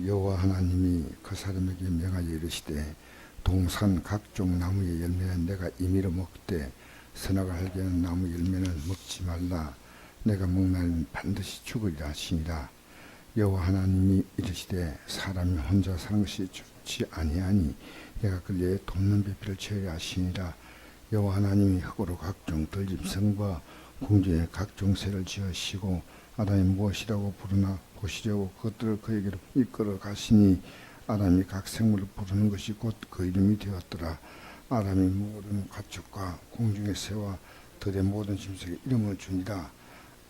여호와 하나님이 그 사람에게 명하여 이르시되 동산 각종 나무의 열매는 내가 임의로 먹되 선악을 알게 하는 나무 열매는 먹지 말라. 내가 먹나니 반드시 죽으리라 하시니라. 여호와 하나님이 이르시되 사람이 혼자 사는 것이 좋지 아니하니 내가 그에게 돕는 배필을 지으라 하시니라. 여호와 하나님이 흙으로 각종 들짐승과 궁중에 각종 새를 지으시고 아담이 무엇이라고 부르나 보시려고 그것들을 그에게로 이끌어 가시니 아담이 각 생물을 부르는 것이 곧 그 이름이 되었더라. 아담이 모든 가축과 공중의 새와 들의 모든 짐승에게 이름을 주니라.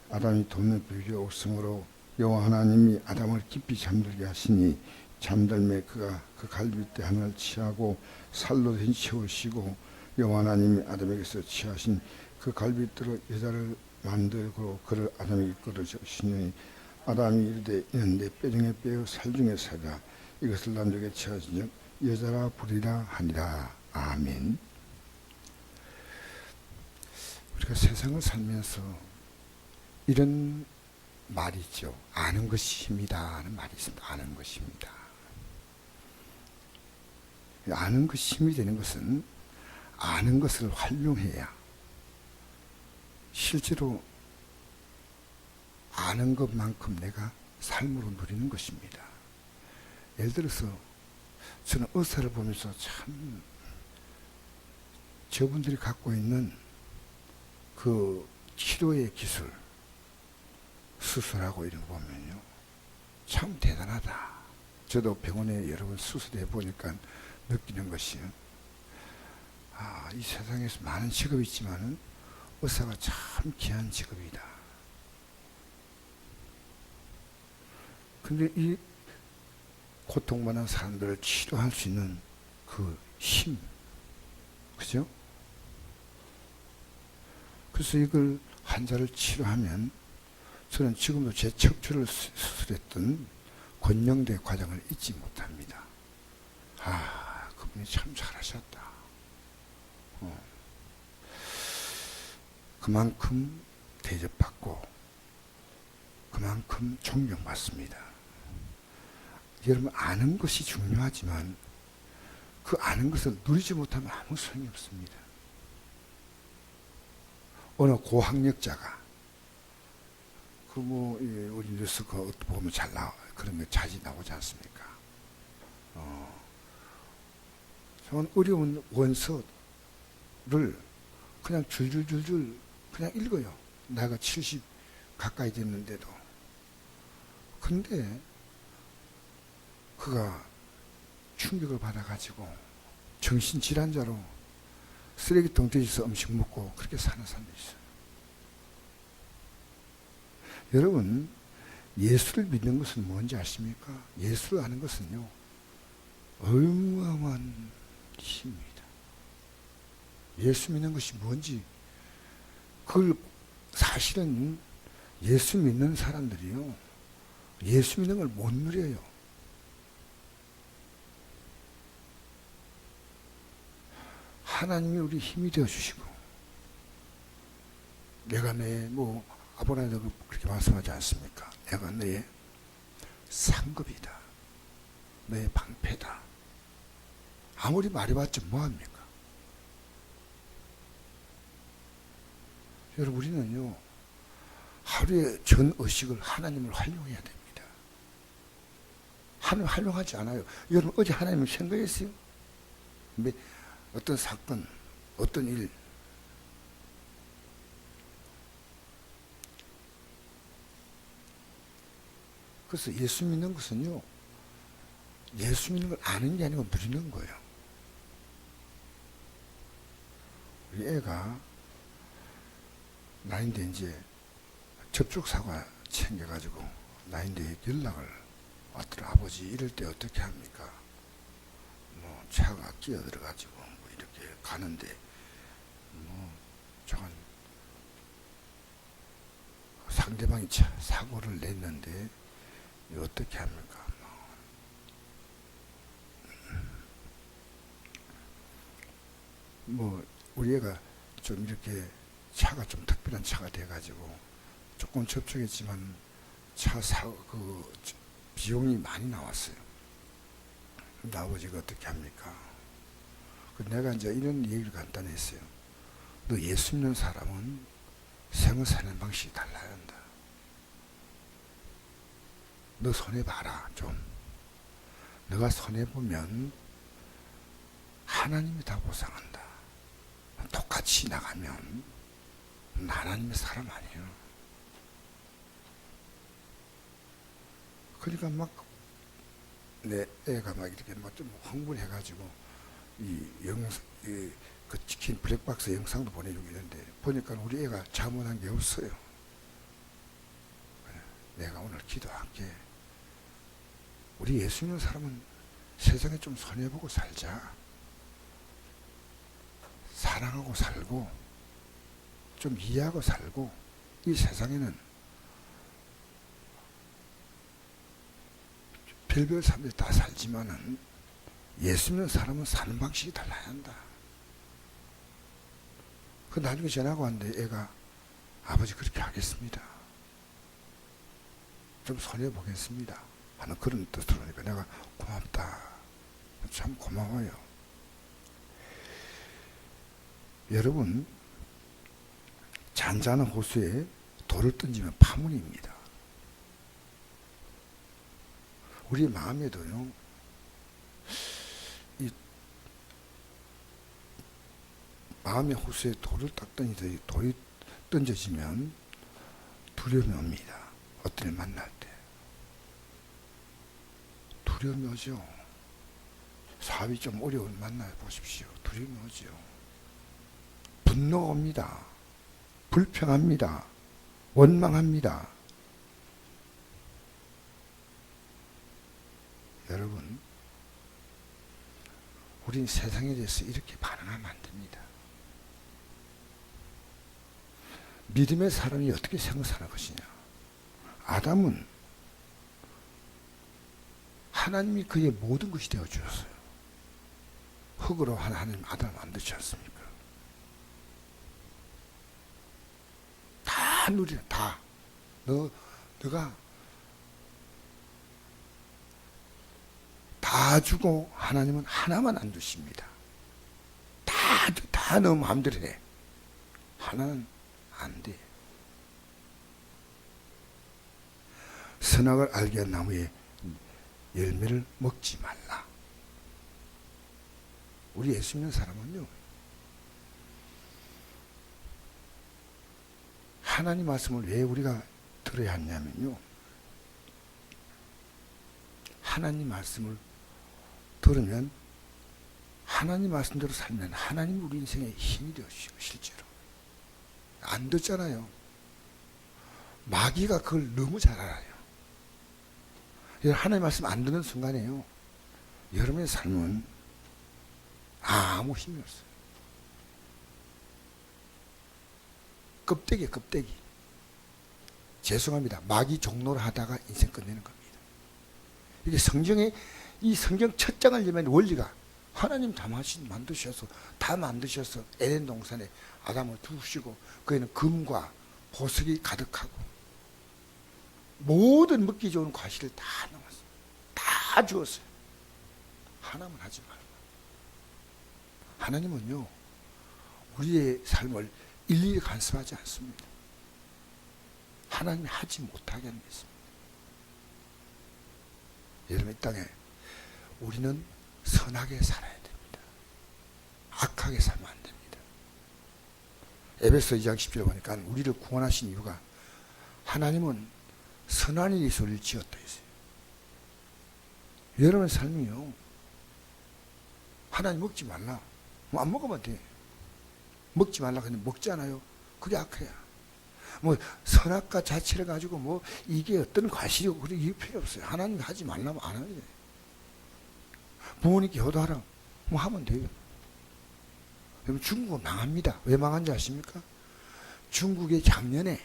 아담이 돕는 비밀이 없으므로 여호와 하나님이 아담을 깊이 잠들게 하시니 잠들매 그가 그 갈빗대 하나를 취하고 살로 된 채우시고 여호와 하나님이 아담에게서 취하신 그 갈빗대로 여자를 만들고 그를 아담에게 끌어주시니 아담이 이르되 이는 내 뼈중에 뼈요 살 중에 살이라. 이것을 남자에게 취하신즉 여자라 부리라 하니라. 아멘. 우리가 세상을 살면서 이런 말이 있죠. 아는 것이 힘이다 하는 말이 있습니다. 아는 것입니다. 아는 것이 힘이 되는 것은 아는 것을 활용해야 실제로 아는 것만큼 내가 삶으로 누리는 것입니다. 예를 들어서 저는 의사를 보면서 참 저분들이 갖고 있는 그 치료의 기술, 수술하고 이런 거 보면요, 참 대단하다. 저도 병원에 여러 번 수술해 보니까 느끼는 것이, 이 세상에서 많은 직업이 있지만은 의사가 참 귀한 직업이다. 근데 이 고통받는 사람들을 치료할 수 있는 그 힘, 그죠? 그래서 이걸 환자를 치료하면 저는 지금도 제 척추를 수술했던 권영대 과장을 잊지 못합니다. 그분이 참 잘하셨다. 그만큼 대접받고 그만큼 존경받습니다. 여러분, 아는 것이 중요하지만 그 아는 것을 누리지 못하면 아무 소용이 없습니다. 어느 고학력자가 우리 뉴스 보면 잘 그런 게 자주 나오지 않습니까? 저는 어려운 원서를 그냥 줄줄줄줄 그냥 읽어요. 나이가 70 가까이 됐는데도. 근데 그가 충격을 받아가지고 정신질환자로 쓰레기통 뒤에서 음식 먹고 그렇게 사는 사람도 있어요. 여러분, 예수를 믿는 것은 뭔지 아십니까? 예수를 아는 것은요, 어마어마한 힘입니다. 예수 믿는 것이 뭔지, 그걸 사실은 예수 믿는 사람들이요, 예수 믿는 걸 못 누려요. 하나님이 우리 힘이 되어 주시고, 내가 아브라함도 그렇게 말씀하지 않습니까? 내가 너의 상급이다. 너의 방패다. 아무리 말해봤자 뭐합니까? 여러분, 우리는요, 하루에 전 의식을 하나님을 활용해야 됩니다. 하나님 활용하지 않아요. 여러분, 어제 하나님을 생각했어요? 어떤 사건, 어떤 일, 그래서 예수 믿는 것은요, 예수 믿는 걸 아는 게 아니고 누리는 거예요. 우리 애가 나인데 이제 접촉사고가 챙겨가지고 나인데 연락을 왔더라. 아버지 이럴 때 어떻게 합니까? 차가 끼어들어가지고 이렇게 가는데 저건 상대방이 사고를 냈는데 어떻게 합니까? 우리 애가 좀 이렇게 차가 좀 특별한 차가 돼가지고 조금 접촉했지만 비용이 많이 나왔어요. 근데 아버지가 어떻게 합니까? 내가 이제 이런 얘기를 간단히 했어요. 너 예수 믿는 사람은 생을 사는 방식이 달라야 한다. 너 손해봐라 좀. 너가 손해보면 하나님이 다 보상한다. 똑같이 나가면 하나님의 사람 아니에요. 그러니까 막 내 애가 막 이렇게 막 좀 흥분해가지고 그 찍힌 블랙박스 영상도 보내주고 있는데 보니까 우리 애가 잘못한 게 없어요. 내가 오늘 기도할게. 우리 예수 믿는 사람은 세상에 좀 손해보고 살자. 사랑하고 살고 좀 이해하고 살고. 이 세상에는 별별 사람들이 다 살지만은 예수 믿는 사람은 사는 방식이 달라야 한다. 그 나중에 전화가 왔는데 애가 아버지 그렇게 하겠습니다. 좀 손해보겠습니다. 하는 그런 뜻으로 하니까 내가 고맙다. 참 고마워요. 여러분, 잔잔한 호수에 돌을 던지면 파문입니다. 우리 마음에도요, 이 마음의 호수에 돌을 딱 던지듯이 돌이 던져지면 두려움이 옵니다. 어떤 일 만날 때 두려움이 오죠. 사업이 좀 어려운 만나 보십시오. 두려움이 오죠. 분노가 옵니다. 불평합니다. 원망합니다. 여러분, 우린 세상에 대해서 이렇게 반응하면 안 됩니다. 믿음의 사람이 어떻게 생각하는 것이냐? 아담은 하나님이 그의 모든 것이 되어 주었어요. 흙으로 하나님 아담을 만드지 않습니까? 다 누리라. 다. 너가 다 주고 하나님은 하나만 안 주십니다. 다 너 마음대로 해. 하나는 안 돼. 선악을 알게 한 나무의 열매를 먹지 말라. 우리 예수 믿는 사람은요, 하나님 말씀을 왜 우리가 들어야 하냐면요, 하나님 말씀을 들으면 하나님 말씀대로 살면 하나님 우리 인생에 힘이 되어주시고, 실제로 안 듣잖아요. 마귀가 그걸 너무 잘 알아요. 하나님 말씀 안 듣는 순간에요, 여러분의 삶은 아무 힘이 없어요. 껍데기. 죄송합니다. 마귀 종로를 하다가 인생 끝내는 겁니다. 이게 성경에, 이 성경 첫 장을 열면 원리가 하나님 다 만드셔서 에덴 동산에 아담을 두시고 거기는 금과 보석이 가득하고 모든 먹기 좋은 과실을 다 넣었어요. 다 주었어요. 하나만 하지 말고. 하나님은요, 우리의 삶을 일일이 간섭하지 않습니다. 하나님이 하지 못하게 하는 게 있습니다. 여러분, 이 땅에 우리는 선하게 살아야 됩니다. 악하게 살면 안 됩니다. 에베소 2장 10절에 보니까 우리를 구원하신 이유가 하나님은 선한 일이 있어 우리를 지었다 했어요. 여러분의 삶이요, 하나님 먹지 말라. 뭐 안 먹으면 돼. 먹지 말라. 근데 먹잖아요. 그게 악해야. 뭐 선악과 자체를 가지고 뭐 이게 어떤 과실이고 그게 이게 필요 없어요. 하나님이 하지 말라면 안 하게 돼. 부모님께 효도하라. 뭐 하면 돼요. 여러분, 중국은 망합니다. 왜 망한지 아십니까? 중국의 작년에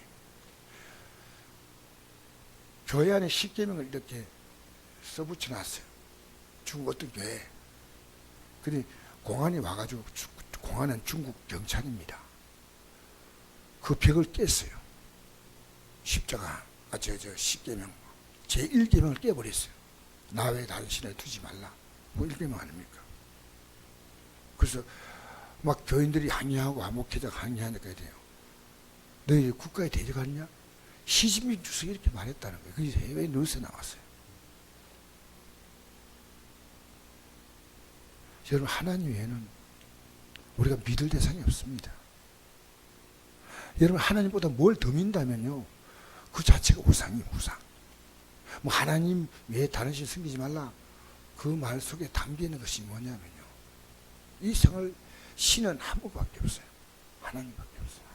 교회 안에 10계명을 이렇게 써붙여 놨어요. 중국 어떤 교회. 그래 공안이 와가지고, 공안은 중국 경찰입니다. 그 벽을 깼어요. 십자가, 10계명 제1계명을 깨버렸어요. 나 외에 다른 신을 두지 말라. 뭐 1계명 아닙니까? 그래서 막 교인들이 항의하고 목회자가 항의하니까 돼요. 너희 국가에 데려갔냐? 시진핑 주석이 이렇게 말했다는 거예요. 그게 해외 뉴스에 나왔어요. 여러분, 하나님 외에는 우리가 믿을 대상이 없습니다. 여러분, 하나님보다 뭘 더 믿는다면요, 그 자체가 우상이에요. 우상. 뭐 하나님 외에 다른 신 섬기지 말라, 그 말 속에 담기는 것이 뭐냐면요, 이 성을 신은 한 분밖에 없어요. 하나님밖에 없어요.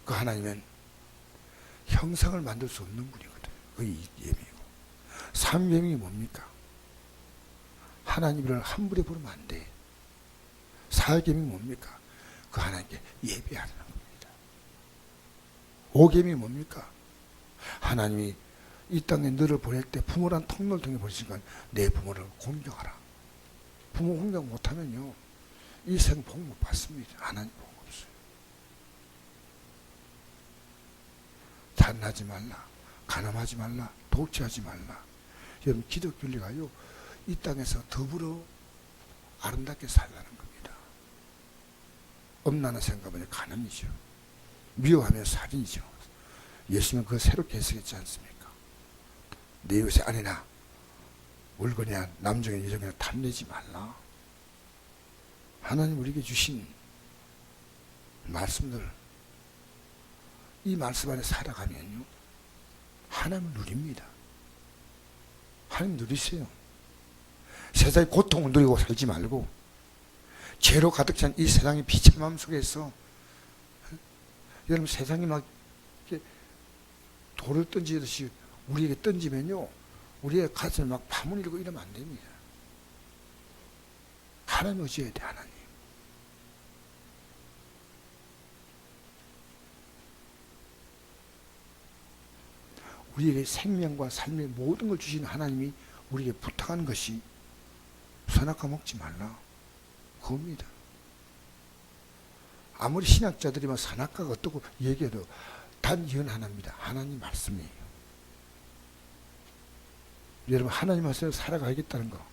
그 하나님은 형상을 만들 수 없는 분이거든요. 그게 예명이고. 삼계명이 뭡니까? 하나님을 함부로 부르면 안 돼. 사계명이 뭡니까? 그 하나님께 예배하는 겁니다. 오계명이 뭡니까? 하나님이 이 땅에 너를 보낼 때 부모란 통로를 통해 보시니까 내 부모를 공경하라. 부모 공경 못하면요, 이 생 복 못 받습니다. 하나님 복 없어요. 잔하지 말라, 간음하지 말라, 독취하지 말라. 여러분, 기독교리가요, 이 땅에서 더불어 아름답게 살라는 겁니다. 엄나는 생각하면 간음이죠. 미워하면 살인이죠. 예수님은 그걸 새롭게 해석했지 않습니까? 내 이웃의 아내나 물건이나 남종이나 여종이나 탐내지 말라. 하나님 우리에게 주신 말씀들, 이 말씀 안에 살아가면요, 하나님을 누립니다. 하나님 누리세요. 세상의 고통을 누리고 살지 말고, 죄로 가득 찬 이 세상의 비참함 속에서, 여러분, 세상이 막 이렇게 돌을 던지듯이 우리에게 던지면요, 우리의 가슴에 막 파문이고 이러면 안 됩니다. 하나님 의지해야 돼, 하나님. 우리에게 생명과 삶의 모든 걸 주시는 하나님이 우리에게 부탁하는 것이 선악과 먹지 말라, 그겁니다. 아무리 신학자들이 막 선악과가 어떻고 얘기해도 단 이건 하나입니다. 하나님 말씀이에요. 여러분, 하나님 말씀으로 살아가야겠다는 거,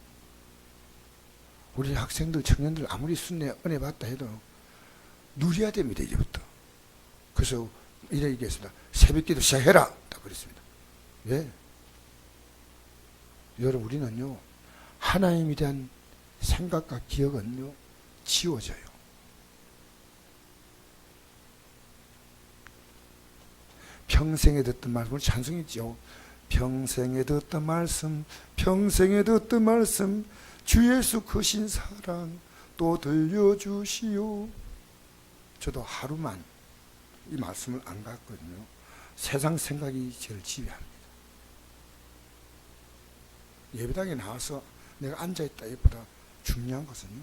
우리 학생들, 청년들 아무리 순례 은혜 받다 해도 누려야 됩니다, 이제부터. 그래서 이래 얘기했습니다. 새벽기도 시작해라, 딱 그랬습니다. 왜? 여러분, 우리는요, 하나님에 대한 생각과 기억은요, 지워져요. 평생에 듣던 말씀을 찬송했죠. 평생에 듣던 말씀, 평생에 듣던 말씀, 주 예수 크신 사랑 또 들려주시오. 저도 하루만 이 말씀을 안 갔거든요. 세상 생각이 저를 지배합니다. 예배당에 나와서 내가 앉아있다 이보다 중요한 것은요,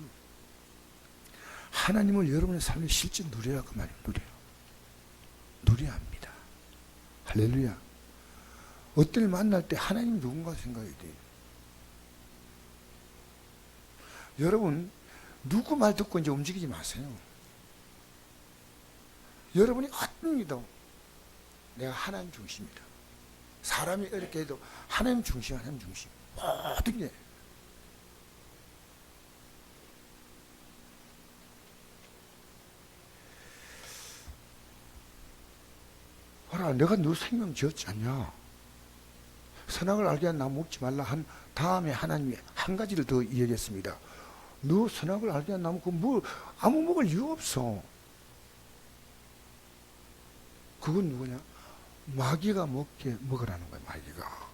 하나님을 여러분의 삶에 실제 누려야 그 말이에요. 누려야 합니다. 할렐루야. 어떤 일 만날 때 하나님 누군가 생각이 돼요. 여러분, 누구 말 듣고 이제 움직이지 마세요. 여러분이 어떤 일도 내가 하나님 중심이다. 사람이 이렇게 해도 하나님 중심, 하나님 중심. 모든 게. 봐라, 내가 너 생명 지었지 않냐? 선악을 알게 한 나무 먹지 말라 한 다음에 하나님이 한 가지를 더 이야기했습니다. 너 선악을 알게 한 나무, 뭐 아무 먹을 이유 없어. 그건 누구냐? 마귀가 먹으라는 거야, 마귀가.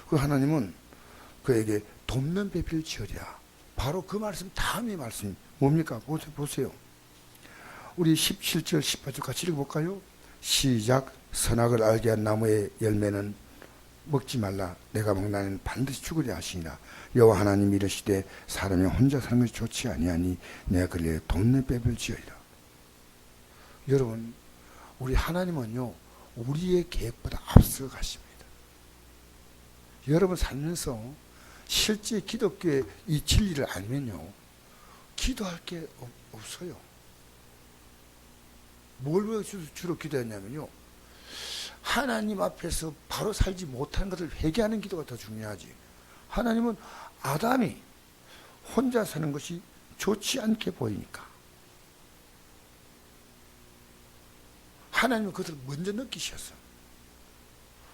그 하나님은 그에게 돕는 배필 지으랴. 바로 그 말씀 다음의 말씀 뭡니까? 보세요. 우리 17절 18절 같이 읽어볼까요? 시작. 선악을 알게 한 나무의 열매는 먹지 말라. 내가 먹나는 반드시 죽으려 하시니라. 여호와 하나님이 이르시되 사람이 혼자 사는 것이 좋지 아니하니 내가 그를 돕는 배필 지으리라. 여러분, 우리 하나님은요, 우리의 계획보다 앞서 가십니다. 여러분 살면서 실제 기독교의 이 진리를 알면요, 기도할 게 없어요. 뭘 주로 기도했냐면요, 하나님 앞에서 바로 살지 못하는 것을 회개하는 기도가 더 중요하지. 하나님은 아담이 혼자 사는 것이 좋지 않게 보이니까 하나님은 그것을 먼저 느끼셨어.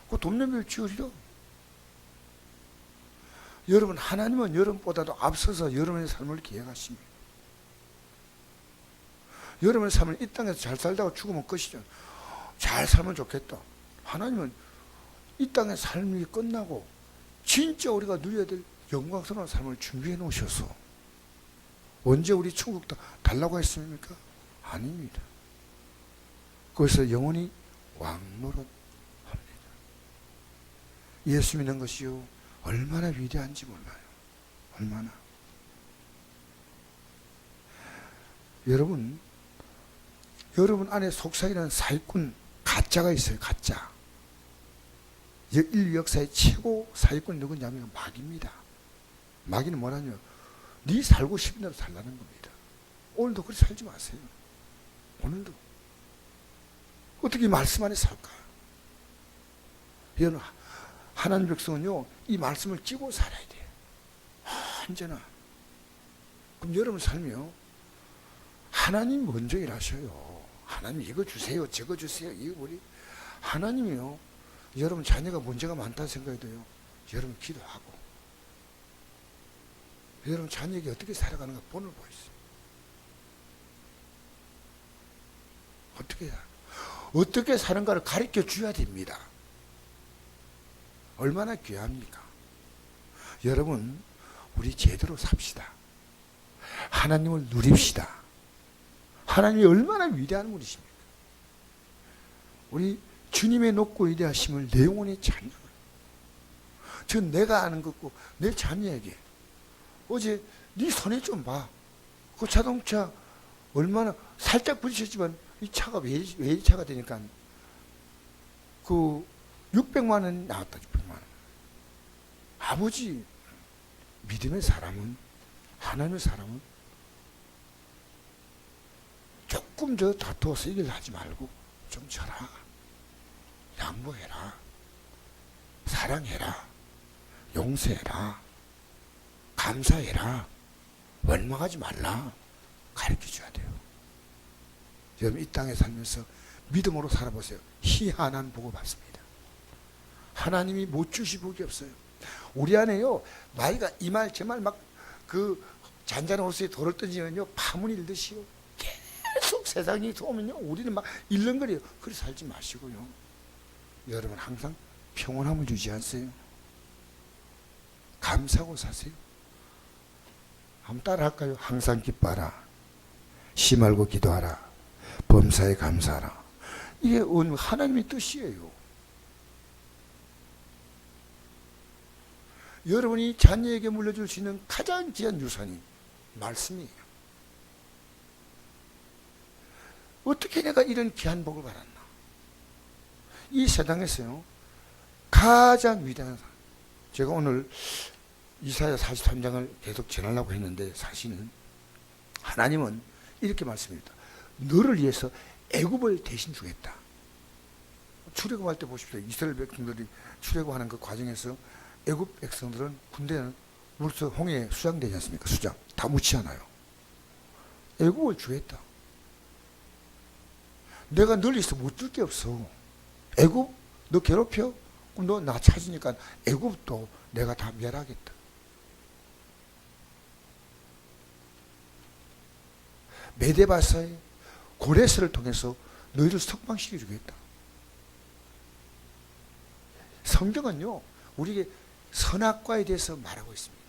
그 돕는 지으리라. 여러분, 하나님은 여러분보다도 앞서서 여러분의 삶을 계획하십니다. 여러분의 삶을 이 땅에서 잘 살다가 죽으면 끝이죠. 잘 살면 좋겠다. 하나님은 이 땅의 삶이 끝나고 진짜 우리가 누려야 될 영광스러운 삶을 준비해 놓으셔서 언제 우리 천국 달라고 했습니까? 아닙니다. 그래서 영원히 왕노릇합니다. 예수 믿는 것이요 얼마나 위대한지 몰라요. 얼마나. 여러분 안에 속삭이는 사기꾼 가짜가 있어요. 가짜. 인류 역사의 최고 사기꾼이 누구냐면 마귀입니다. 마귀는 뭐냐면 네 살고 싶은 대로 살라는 겁니다. 오늘도 그렇게 살지 마세요. 오늘도 어떻게 말씀 안에 살까요? 여러분, 하나님 백성은요 이 말씀을 끼고 살아야 돼요. 언제나. 그럼 여러분 삶이요 하나님 먼저 일하셔요. 하나님 이거 주세요, 저거 주세요, 이거 우리 하나님이요. 여러분 자녀가 문제가 많다는 생각이 돼요. 여러분 기도하고 여러분 자녀에게 어떻게 살아가는가 본을 보이세요. 어떻게 사는가를 가르쳐 줘야 됩니다. 얼마나 귀합니까? 여러분 우리 제대로 삽시다. 하나님을 누립시다. 하나님이 얼마나 위대한 분이십니까? 우리 주님의 높고 위대하심을 내 영혼의 찬양을. 전 내가 아는 것고 내 자녀에게 어제 네 손에 좀 봐. 그 자동차 얼마나 살짝 부딪혔지만 이 차가 외제차가 되니까 그 600만 원 나왔다. 600만 원. 아버지 믿음의 사람은 하나님의 사람은 조금 저 다투어서 이길 하지 말고 좀 쳐라. 양보해라. 사랑해라. 용서해라. 감사해라. 원망하지 말라. 가르쳐줘야 돼요. 여러분 이 땅에 살면서 믿음으로 살아보세요. 희한한 복을 받습니다. 하나님이 못 주시 복이 없어요. 우리 안에요 마귀가 이 말 저 말 막 그 잔잔한 호수에 돌을 던지면요 파문 일듯이요 계속 세상이 오면요 우리는 막 일렁거려요. 그렇게 살지 마시고요. 여러분 항상 평온함을 유지하세요. 감사하고 사세요. 한번 따라 할까요? 항상 기뻐하라. 시 말고 기도하라. 범사에 감사하라. 이게 하나님의 뜻이에요. 여러분이 자녀에게 물려줄 수 있는 가장 귀한 유산이 말씀이에요. 어떻게 내가 이런 귀한 복을 받았나? 이 세상에서요 가장 위대한 사람. 제가 오늘 이사야 43장을 계속 전하려고 했는데 사실은 하나님은 이렇게 말씀합니다. 너를 위해서 애굽을 대신 주겠다. 출애굽할 때 보십시오. 이스라엘 백성들이 출애굽하는 그 과정에서 애굽 백성들은 군대는 물속 홍해에 수장되지 않습니까? 수장. 다 묻지 않아요. 애굽을 주겠다. 내가 널 위해서 못 줄 게 없어. 애굽 너 괴롭혀? 그럼 너 나 찾으니까 애굽도 내가 다 멸하겠다. 메데바사의 고레스를 통해서 너희를 석방시켜 주겠다. 성경은요 우리에게 선악과에 대해서 말하고 있습니다.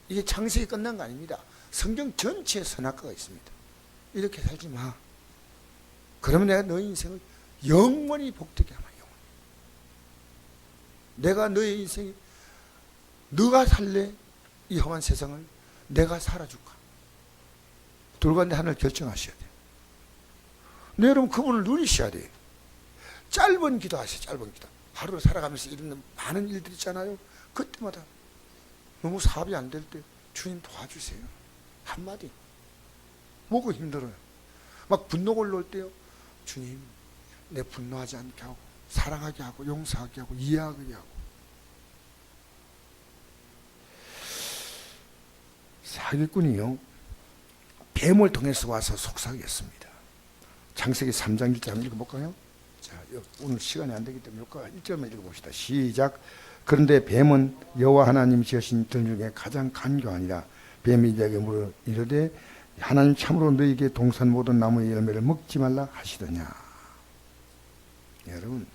이게 창세기 끝난 거 아닙니다. 성경 전체에 선악과가 있습니다. 이렇게 살지 마. 그러면 내가 너희 인생을 영원히 복되게 하마. 영원히. 내가 너의 인생이 너가 살래? 이 험한 세상을 내가 살아줄까? 둘 가운데 하나를 결정하셔야 돼요. 네, 여러분 그분을 누리셔야 돼요. 짧은 기도 하세요. 짧은 기도. 하루를 살아가면서 이런 많은 일들 있잖아요. 그때마다 너무 사업이 안 될 때 주님 도와주세요. 한마디. 뭐가 힘들어요. 막 분노가 올라올 때요. 주님 내 분노하지 않게 하고 사랑하게 하고 용서하게 하고 이해하게 하고. 사기꾼이요, 뱀을 통해서 와서 속삭였습니다. 창세기 3장 1절 한번 읽어볼까요? 자, 오늘 시간이 안 되기 때문에 1절만 읽어봅시다. 시작. 그런데 뱀은 여호와 하나님이 지으신 들 중에 가장 간교하니라. 뱀이 이에게 물어 이르되 하나님 참으로 너희에게 동산 모든 나무의 열매를 먹지 말라 하시더냐. 여러분,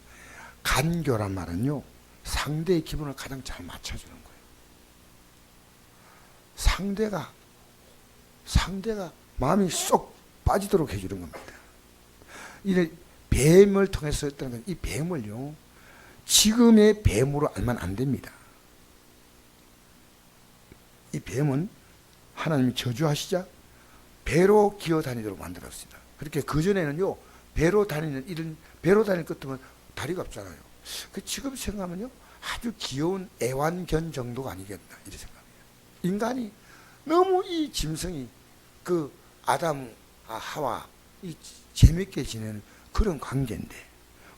간교란 말은요, 상대의 기분을 가장 잘 맞춰주는 거예요. 상대가 마음이 쏙 빠지도록 해주는 겁니다. 이 뱀을 통해서 했다는 건, 이 뱀을요, 지금의 뱀으로 알면 안 됩니다. 이 뱀은 하나님이 저주하시자 배로 기어다니도록 만들었습니다. 그렇게 그전에는요, 배로 다닐 것 같으면 다리가 없잖아요. 그 지금 생각하면요, 아주 귀여운 애완견 정도가 아니겠나, 이렇게 생각합니다. 인간이 너무 이 짐승이 그 아담, 하와 이 재밌게 지내는 그런 관계인데,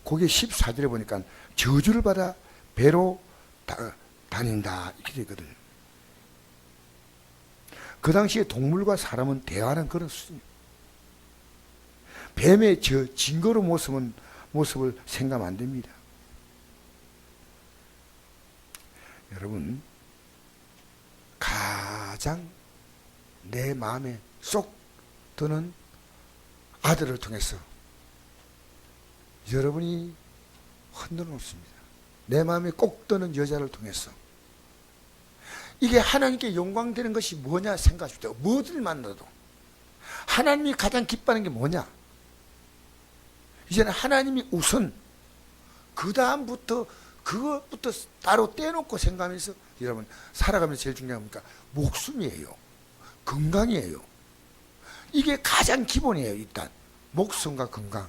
거기에 14절에 보니까 저주를 받아 배로 다닌다 이렇게 되거든요. 그 당시에 동물과 사람은 대화하는 그런 수준이에요. 뱀의 저 징그러운 모습을 생각하면 안 됩니다. 여러분, 가장 내 마음에 쏙 드는 아들을 통해서 여러분이 흔들어 놓습니다. 내 마음에 꼭 드는 여자를 통해서. 이게 하나님께 영광되는 것이 뭐냐 생각하십시오. 뭐를 만나도 하나님이 가장 기뻐하는 게 뭐냐. 이제는 하나님이 우선, 그 다음부터 그것부터 따로 떼놓고 생각하면서 여러분 살아가면서 제일 중요한 건 목숨이에요. 건강이에요. 이게 가장 기본이에요. 일단 목숨과 건강.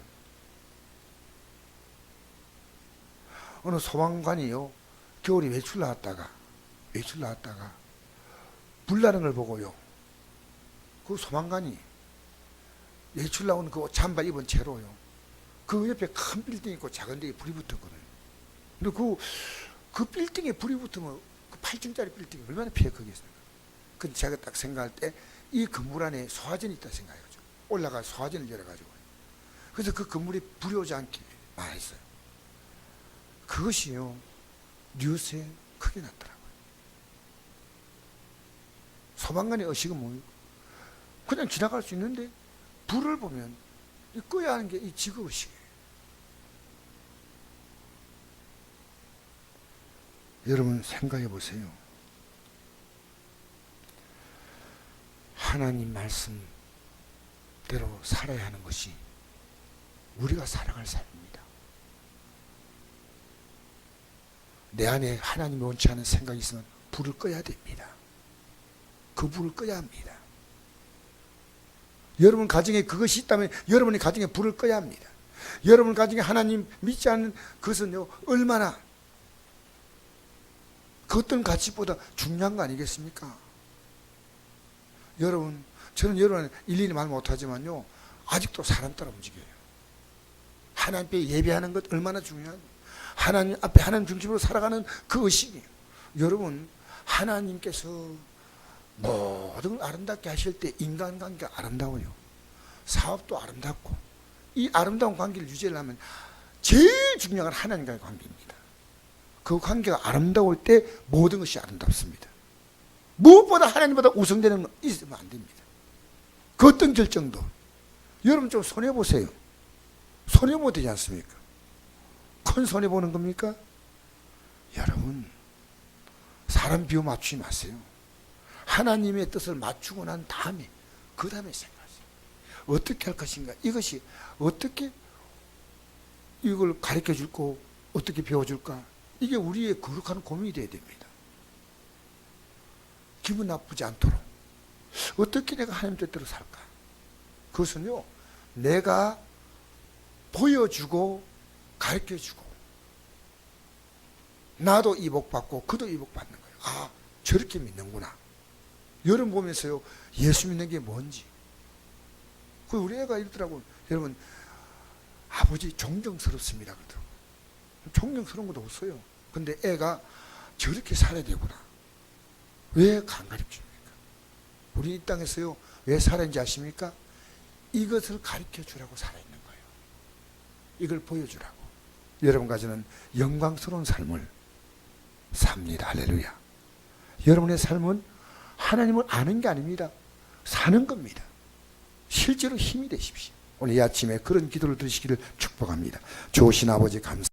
어느 소방관이요, 겨울에 외출 나왔다가 불 나는 걸 보고요, 그 소방관이 외출 나오는 그 잠바 입은 채로요, 그 옆에 큰 빌딩 있고 작은 데에 불이 붙었거든요. 근데 그 빌딩에 불이 붙으면 그 8층짜리 빌딩이 얼마나 피해 크겠습니까? 근데 제가 딱 생각할 때 이 건물 안에 소화전이 있다 생각해가지고 올라가 소화전을 열어가지고, 그래서 그 건물에 불이 오지 않게 말했어요. 그것이요, 뉴스에 크게 났더라고요. 소방관의 의식은 뭐예요? 그냥 지나갈 수 있는데 불을 보면 꺼야 하는 게 이 직업의식이에요. 여러분 생각해 보세요. 하나님 말씀대로 살아야 하는 것이 우리가 살아갈 삶입니다. 내 안에 하나님이 원치 않은 생각이 있으면 불을 꺼야 됩니다. 그 불을 꺼야 합니다. 여러분 가정에 그것이 있다면 여러분의 가정에 불을 꺼야 합니다. 여러분 가정에 하나님 믿지 않는 그것은요, 얼마나 그 어떤 가치보다 중요한 거 아니겠습니까? 여러분, 저는 여러분 일일이 말 못하지만요, 아직도 사람 따라 움직여요. 하나님 앞에 예배하는 것 얼마나 중요한, 하나님 앞에 하나님 중심으로 살아가는 그 의식이에요. 여러분, 하나님께서 모든 걸 아름답게 하실 때 인간관계가 아름다워요. 사업도 아름답고, 이 아름다운 관계를 유지하려면 제일 중요한 건 하나님과의 관계입니다. 그 관계가 아름다울 때 모든 것이 아름답습니다. 무엇보다 하나님보다 우선되는 건 있으면 안 됩니다. 그 어떤 결정도. 여러분 좀 손해보세요. 손해보면 되지 않습니까? 큰 손해보는 겁니까? 여러분, 사람 비유 맞추지 마세요. 하나님의 뜻을 맞추고 난 다음에, 그 다음에 생각하세요. 어떻게 할 것인가? 이것이 어떻게 이걸 가르쳐 줄까? 어떻게 배워줄까? 이게 우리의 거룩한 고민이 되어야 됩니다. 기분 나쁘지 않도록 어떻게 내가 하나님 뜻대로 살까? 그것은요, 내가 보여주고 가르쳐주고, 나도 이복받고 그도 이복받는 거예요. 아, 저렇게 믿는구나. 여러분 보면서요, 예수 믿는 게 뭔지. 그 우리 애가 이러더라고. 여러분, 아버지 존경스럽습니다 그러더라고. 존경스러운 것도 없어요. 근데 애가 저렇게 살아야 되구나. 왜 안 가르쳐줍니까? 우리 이 땅에서요, 왜 살아있는지 아십니까? 이것을 가르쳐 주라고 살아있는 거예요. 이걸 보여주라고. 여러분과 저는 영광스러운 삶을 삽니다. 할렐루야. 여러분의 삶은 하나님을 아는 게 아닙니다. 사는 겁니다. 실제로 힘이 되십시오. 오늘 이 아침에 그런 기도를 드리시기를 축복합니다. 좋으신 아버지 감사합니다.